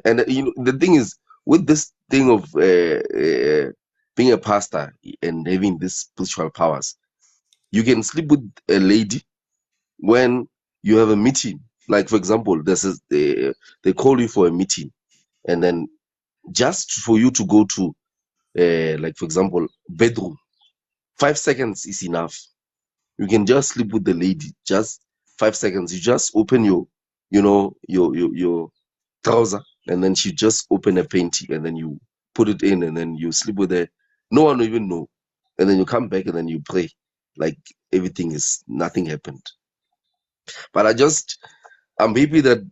And the thing is, with this thing of being a pastor and having these spiritual powers, you can sleep with a lady when you have a meeting. Like for example, they call you for a meeting, and then just for you to go to, like for example, bedroom, 5 seconds is enough. You can just sleep with the lady, just 5 seconds. You just open your trouser, and then she just open a panty, and then you put it in, and then you sleep with her. No one will even know. And then you come back, and then you pray, like nothing happened. But I'm happy that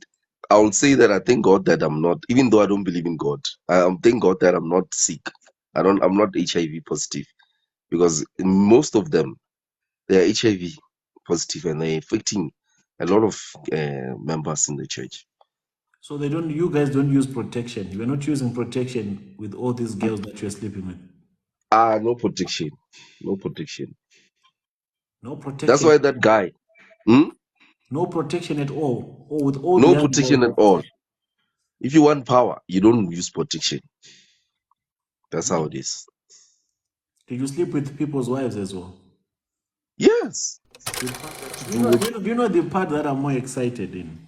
I would say that I thank God that I'm not, even though I don't believe in God, I'm thank God that I'm not sick. I'm not HIV positive, because most of them, they're HIV positive, and they're affecting a lot of members in the church. So you guys don't use protection. You are not using protection with all these girls that you're sleeping with. No protection, no protection. No That's protection. why that guy, hmm? No protection at all. Or with all the No other protection at girls. all. If you want power, you don't use protection. That's how Hmm. it is. Did you sleep with people's wives as well? Yes. Do you know the part that I'm more excited in?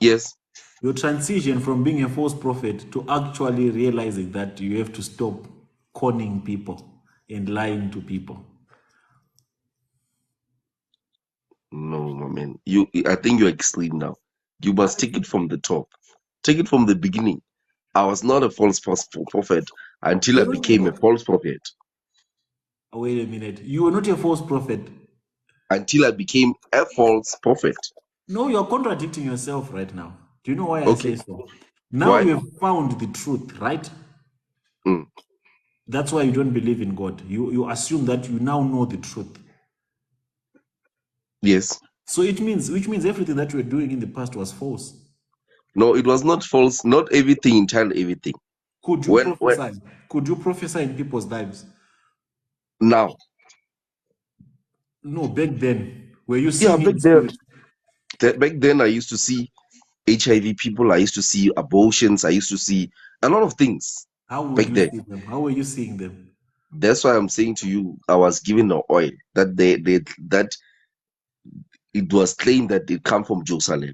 Yes. Your transition from being a false prophet to actually realizing that you have to stop conning people and lying to people. No, my man. I think you're extreme now. You must take it from the top. Take it from the beginning. I was not a false prophet until I You're became a not, false prophet. wait a minute. You were not a false prophet. Until I became a false prophet. No, you're contradicting yourself right now. Do you know why I Okay. say so? Now Why? you have found the truth, right? Mm. That's why you don't believe in God. You assume that you now know the truth. Yes. So which means everything that you were doing in the past was false. No, it was not false. Not everything, entirely everything. Could you When prophesy? Could you prophesy in people's lives? now, No, back then. Were you yeah, seeing in spirit? back then I used to see HIV people. I used to see abortions. I used to see a lot of things How would back you then. see them? How were you seeing them? That's why I'm saying to you, I was given the oil that it was claimed that it come from Jerusalem.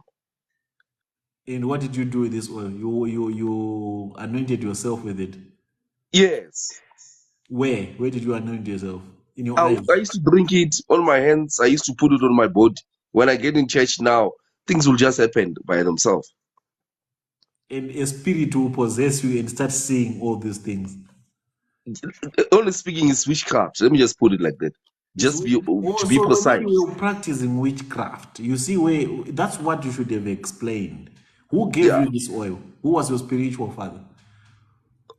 And what did you do with this oil? You anointed yourself with it. Yes. Where? Where did you anoint yourself? In your eyes. I used to drink it on my hands. I used to put it on my body. When I get in church now, things will just happen by themselves. And a spirit will possess you and start seeing all these things. Only speaking is witchcraft. Let me just put it like that. It's Just to be so when precise. you were practicing witchcraft, you see where that's what you should have explained. Who gave Yeah. you this oil? Who was your spiritual father?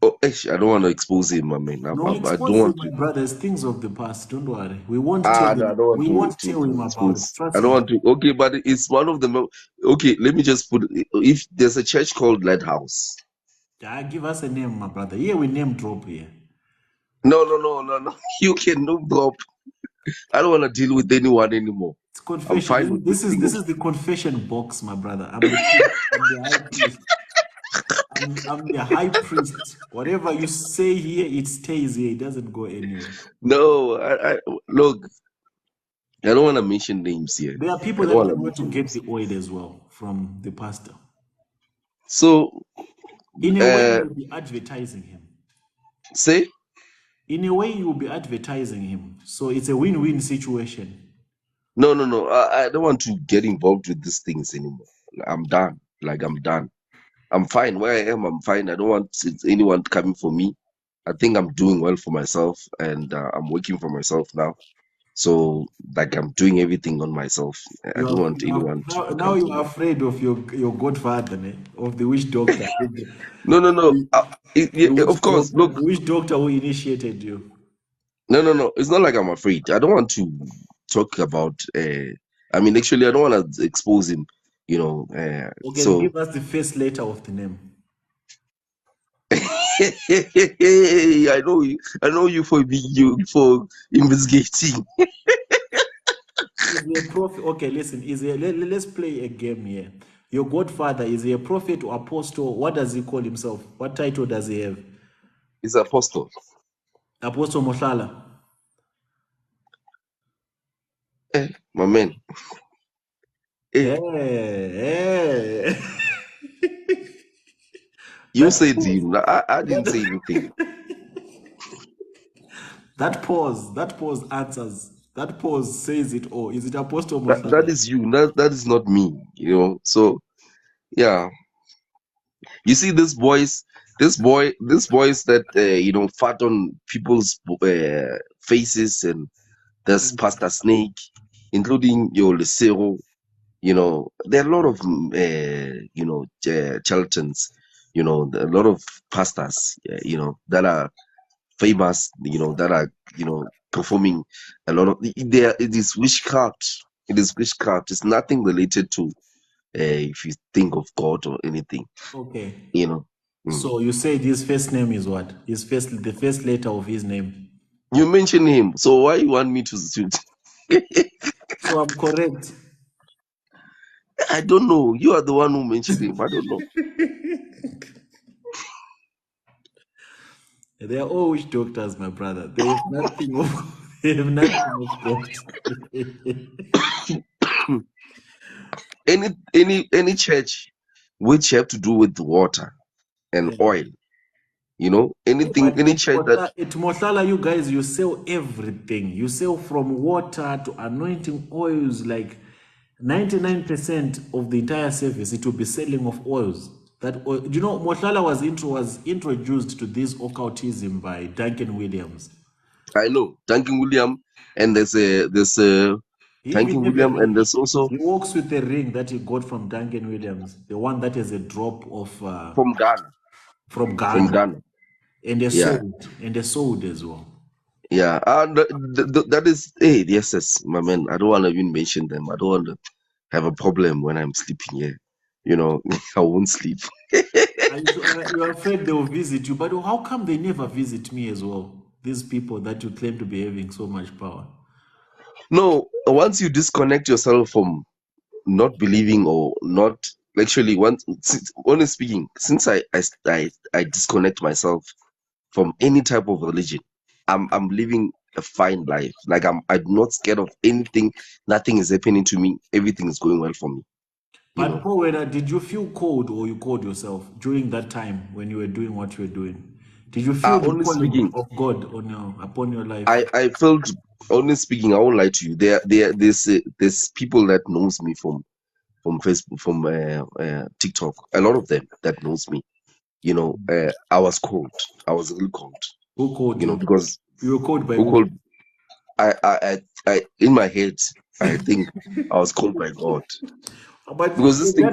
Oh, actually, I don't want to expose him. I mean, No, I don't expose him, want to. my brothers. Things of the past. Don't worry. We won't tell No, I him. don't want We won't tell him to about it. expose. I Trust don't me. want to. Okay, but it's one of the. Okay, let me just put. If there's a church called Lighthouse. Yeah, give us a name, my brother. Here we name drop here. No. You can no drop. I don't want to deal with anyone anymore. It's I'm fine confession. with this thing This of. is the confession box, my brother. I'm the priest. I'm the high priest. I'm the high priest. Whatever you say here, it stays here. It doesn't go anywhere. No, look. I don't want to mention names here. There are I people don't that want to can go to mention get names. the oil as well from the pastor. So, In a way, uh, you'll be advertising him. say In a way, you'll be advertising him. So it's a win-win situation. no. I don't want to get involved with these things anymore. I'm done. Like I'm done. I'm fine where I am. I'm fine. I don't want anyone coming for me. I think I'm doing well for myself, and I'm working for myself now. So, like, I'm doing everything on myself. I don't want anyone to Now come you for are me. afraid of your godfather, ne? Of the witch doctor. No. The, Of course, look. the witch doctor who initiated you. No. It's not like I'm afraid. I don't want to talk about. I mean, actually, I don't want to expose him. You know. Okay, then So give us the first letter of the name. I know you. I know you for investigating. Is there a prophet? Okay, listen. Let's play a game here. Your godfather, is he a prophet or apostle? What does he call himself? What title does he have? He's apostle. Apostle Mohlala. My man. Hey, hey. You That said pause, him. I didn't say anything. that pause answers. That pause says it all. Is it Apostle That Mohlala? is you. That is not me. So yeah. You see this boys that fart on people's faces, and there's Pastor Snake, including your Lesero. There are a lot of Charlatans. A lot of pastors. That are famous. That are performing a lot of. It is witchcraft. It is witchcraft. It's nothing related to if you think of God or anything. Okay. You know. Mm. So you said his first name is what? The first letter of his name. You mentioned him, so why you want me to? So I'm correct. I don't know. You are the one who mentioned him. I don't know. They are all witch doctors, my brother. They have nothing of they have nothing of God. Any church which have to do with water and Yeah. oil, anything, But any church that at Mohlala, you guys, you sell everything. You sell from water to anointing oils. Like 99% of the entire service, it will be selling of oils. That oil, Mohlala was introduced to this occultism by Duncan Williams. I know, Duncan William, and there's He Duncan even have a William, and ring. there's also He walks with a ring that he got from Duncan Williams, the one that is a drop of from Ghana, from from Ghana, Ghana. and they Yeah, sold, as well. yeah, and that is, hey, yes, my man. I don't want to even mention them. I don't want to have a problem when I'm sleeping here. I won't sleep. You're afraid they will visit you, but how come they never visit me as well? These people that you claim to be having so much power. No, once you disconnect yourself from not believing or not actually honestly speaking, since I disconnect myself from any type of religion, I'm living a fine life. Like I'm not scared of anything. Nothing is happening to me. Everything is going well for me. you But know Paul, did you feel cold or you called yourself during that time when you were doing what you were doing? Did you feel the honestly calling speaking, of God upon your life? I felt, honestly speaking, I won't lie to you, there's people that knows me from Facebook, from TikTok, a lot of them that knows me. I was cold. I was really cold. Who called you? Because You were called by who who? called in my head, I think I was called by God. But Because this thing,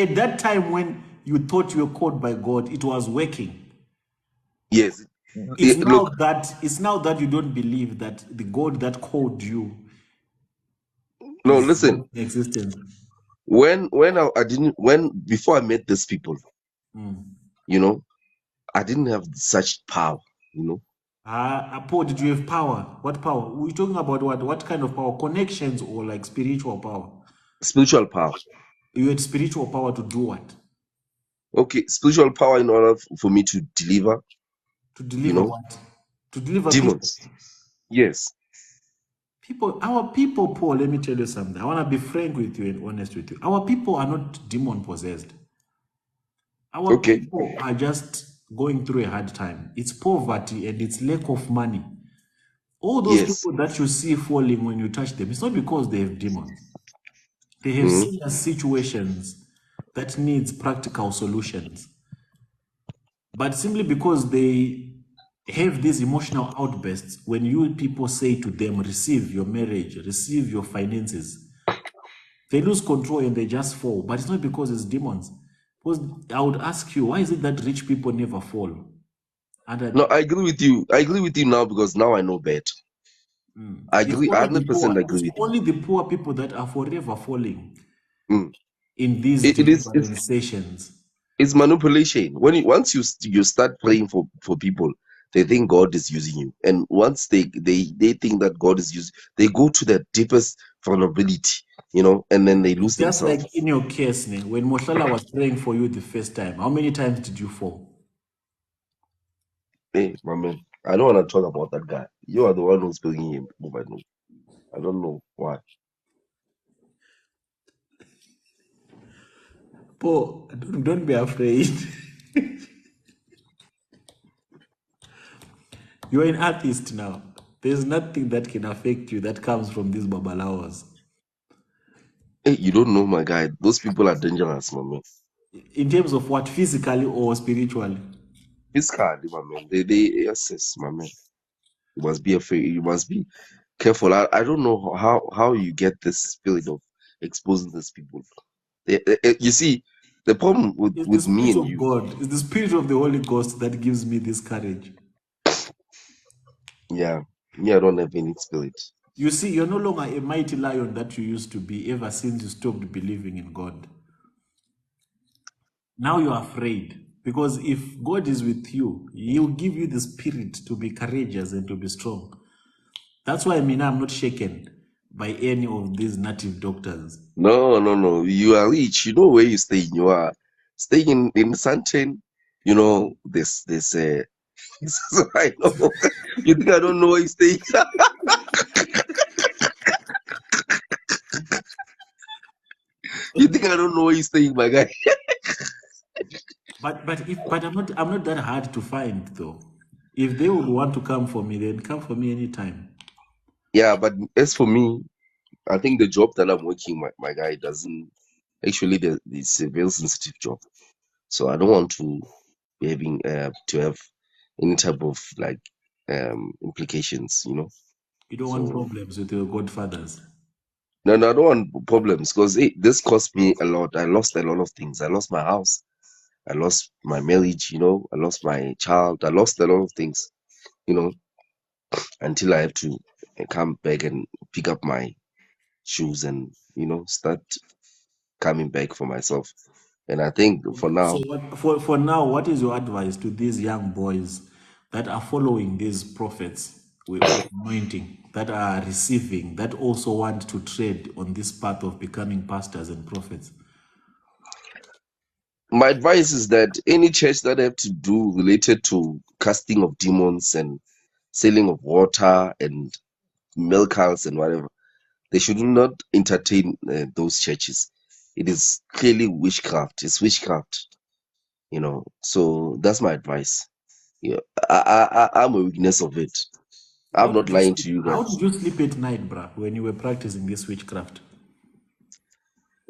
at that time when you thought you were called by God, it was working. yes, It's look, now that you don't believe that the God that called you no, is listen. in existence. I didn't, when before I met these people, you know, I didn't have such power. Paul, did you have power? What power? We're talking about what? What kind of power? Connections or like spiritual power? Spiritual power. You had spiritual power to do what? Okay, spiritual power in order for me to deliver, To deliver what? To deliver people. demons. Yes. Our people, Paul, let me tell you something. I want to be frank with you and honest with you. Our people are not demon possessed. Our Okay. people are just going through a hard time. It's poverty and it's lack of money. All those Yes. people that you see falling when you touch them, it's not because they have demons. They have Mhm. serious situations that needs practical solutions. But simply because they have these emotional outbursts, when you people say to them, receive your marriage, receive your finances, they lose control and they just fall. But it's not because it's demons. Because I would ask you, why is it that rich people never fall? No, I agree with you. I agree with you now because now I know better. I It's agree. only the 100% poor. agree It's with you. only the poor people that are forever falling Mm. in these It is. deliverance sessions. It's manipulation. Once you start praying for people, they think God is using you, and once they think that God is using, they go to the deepest vulnerability, and then they lose Just like themselves. in your case, when Mohlala was praying for you the first time, how many times did you fall? Hey, my man, I don't want to talk about that guy. You are the one who's bringing him over. I don't know why. Paul, don't be afraid. You're an artist now. There's nothing that can affect you that comes from these babalawas. Hey, you don't know, my guy. Those people are dangerous, my man. In terms of what, physically or spiritually? Physically, my man. They assess, my man. You must be afraid. You must be careful. I don't know how you get this spirit of exposing these people. You see, the problem It's the with me Spirit and of you, God. It's the Spirit of the Holy Ghost that gives me this courage. yeah, me, I don't have any spirit. You see, you're no longer a mighty lion that you used to be ever since you stopped believing in God. Now you're afraid because if God is with you, He'll give you the spirit to be courageous and to be strong. That's why I'm not shaken by any of these native doctors. No. You are rich. You know where you stay. You are staying in Sunshine. This. So I know. You think I don't know where you stay? You think I don't know where you staying, my guy? But I'm not that hard to find though. If they would want to come for me, then come for me anytime. Yeah, but as for me, I think the job that I'm working, my guy, doesn't actually it's a very sensitive job. So I don't want to be having to have any type of like implications. You don't want So problems with your godfathers. no, I don't want problems because this cost me a lot. I lost a lot of things. I lost my house. I lost my marriage. I lost my child. I lost a lot of things, you know, until I have to come back and pick up my shoes and, start coming back for myself. And I think for So now, for now, what is your advice to these young boys that are following these prophets of anointing, that are receiving, that also want to tread on this path of becoming pastors and prophets? my advice is that any church that have to do related to casting of demons and selling of water and miracles and whatever, they should not entertain those churches. It is clearly witchcraft. It's witchcraft. So that's my advice. Yeah, I'm a witness of it. How I'm not did you lying sleep? to you How guys. did you sleep at night, bruh, when you were practicing this witchcraft?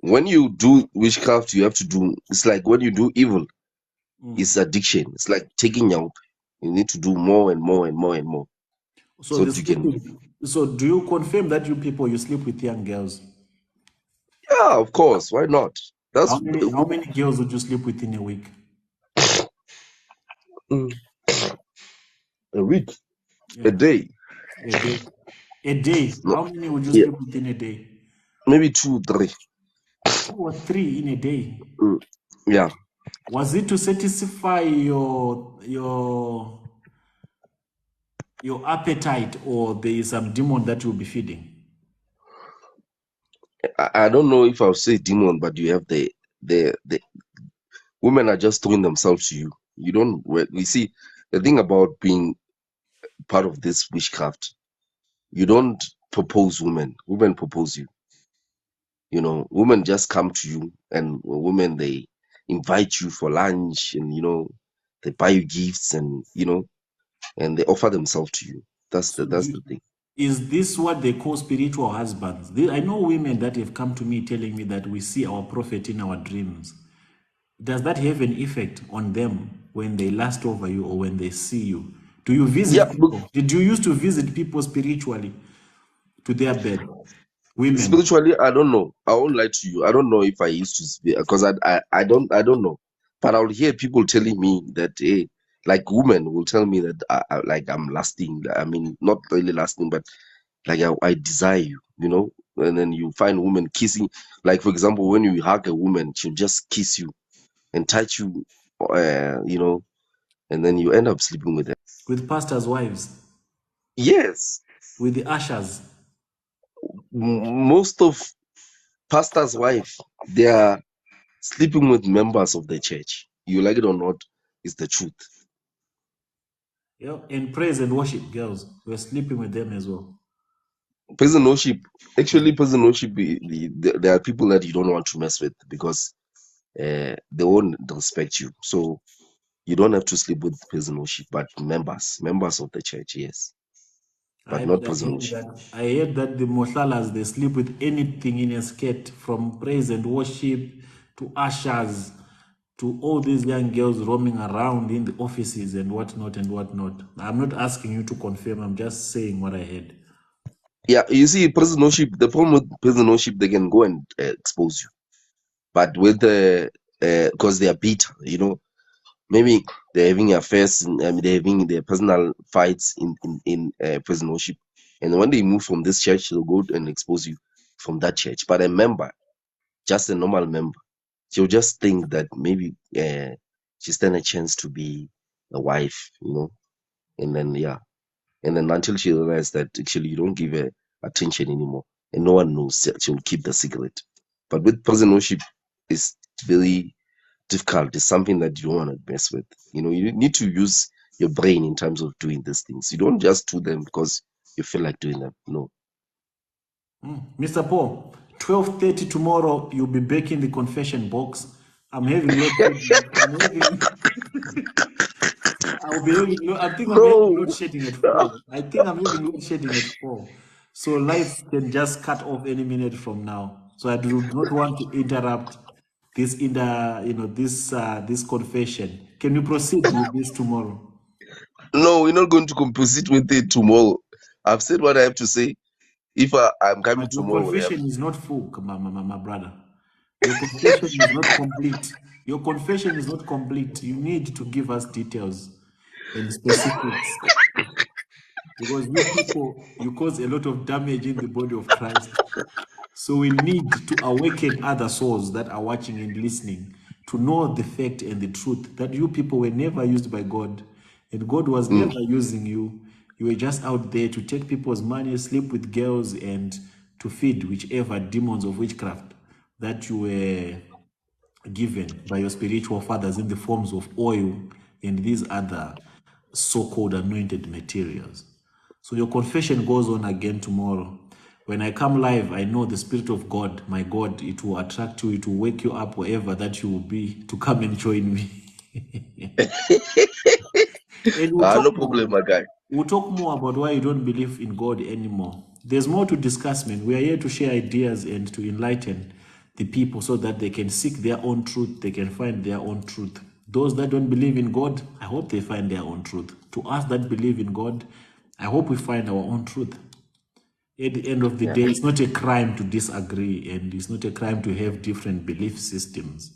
When you do witchcraft, you have to do. It's like when you do evil. It's addiction. It's like taking your. You need to do more and more and more and more, So so the that you can. sleeping. So do you confirm that you sleep with young girls? Yeah, of course. Why not? How That's many girls would you sleep with in a week? mm, a week, a Yeah, day. a day. A day. No, How many would you yeah, sleep with in a day? maybe 2, 3. Two or three in a day. Mm, yeah, Was it to satisfy your appetite, or there is some demon that you'll be feeding? I don't know if I'll say demon, but you have the women are just throwing themselves to you. You don't. We see the thing about being part of this witchcraft. You don't propose women. Women propose you. Women just come to you, and women they invite you for lunch, and they buy you gifts, and they offer themselves to you. That's the So that's the thing. is this what they call spiritual husbands? I know women that have come to me telling me that we see our prophet in our dreams. Does that have an effect on them when they lust over you or when they see you? Do you Yeah, visit people? Did you used to visit people spiritually to their bed? Women. spiritually, I don't know. I won't lie to you. I don't know if I used to speak because I don't know. But I'll hear people telling me that hey, like women will tell me that like I'm lasting. I mean, not really lasting, but like I desire you. And then you find women kissing. Like for example, when you hug a woman, she'll just kiss you and touch you, and then you end up sleeping with her. With pastors' wives, Yes, with the ushers. most of pastors' wife, they are sleeping with members of the church. You like it or not, it's the truth. Yeah, and praise and worship girls, we're sleeping with them as well. Praise and worship, actually, praise and worship, there are people that you don't want to mess with because they won't respect you. So you don't have to sleep with praise and worship, but members of the church, yes, I but not heard praise and worship. that I heard that the Moshalas, they sleep with anything in a skirt, from praise and worship to ushers to all these young girls roaming around in the offices and whatnot and whatnot. I'm not asking you to confirm, I'm just saying what I heard. Yeah, you see, praise and worship, the problem with praise and worship, they can go and expose you, but with because they are bitter, maybe they're having affairs, they're having their personal fights in prison worship, and when they move from this church, they'll go and expose you from that church. But a member, just a normal member, she'll just think that maybe she stand a chance to be a wife, and then until she realizes that actually you don't give her attention anymore, and no one knows, she'll keep the secret. But with prison worship, it's very difficult. Is something that you don't want to mess with. You need to use your brain in terms of doing these things. You don't just do them because you feel like doing them. No. Mr. Paul, 12:30 tomorrow, you'll be back in the confession box. I'm having load shedding. I think I'm having load No. shedding at 4. I think I'm having load shedding at 4. So life can just cut off any minute from now. So I do not want to interrupt this this confession. Can you proceed with this tomorrow? No, we're not going to compensate with it tomorrow. I've said what I have to say. If I'm coming But your tomorrow, we'll have. confession is not full, my brother. Your confession is not complete. Your confession is not complete. You need to give us details and specifics. Because you people, you cause a lot of damage in the body of Christ. So we need to awaken other souls that are watching and listening to know the fact and the truth that you people were never used by God, and God was never using you. You were just out there to take people's money, sleep with girls, and to feed whichever demons of witchcraft that you were given by your spiritual fathers in the forms of oil and these other so-called anointed materials. So your confession goes on again tomorrow. When I come live, I know the Spirit of God, my God, it will attract you, it will wake you up wherever that you will be to come and join me. And we'll talk No more. problem, my guy. We'll talk more about why you don't believe in God anymore. There's more to discuss, man. We are here to share ideas and to enlighten the people so that they can seek their own truth, they can find their own truth. Those that don't believe in God, I hope they find their own truth. To us that believe in God, I hope we find our own truth. At the end of the Yeah. day, it's not a crime to disagree, and it's not a crime to have different belief systems.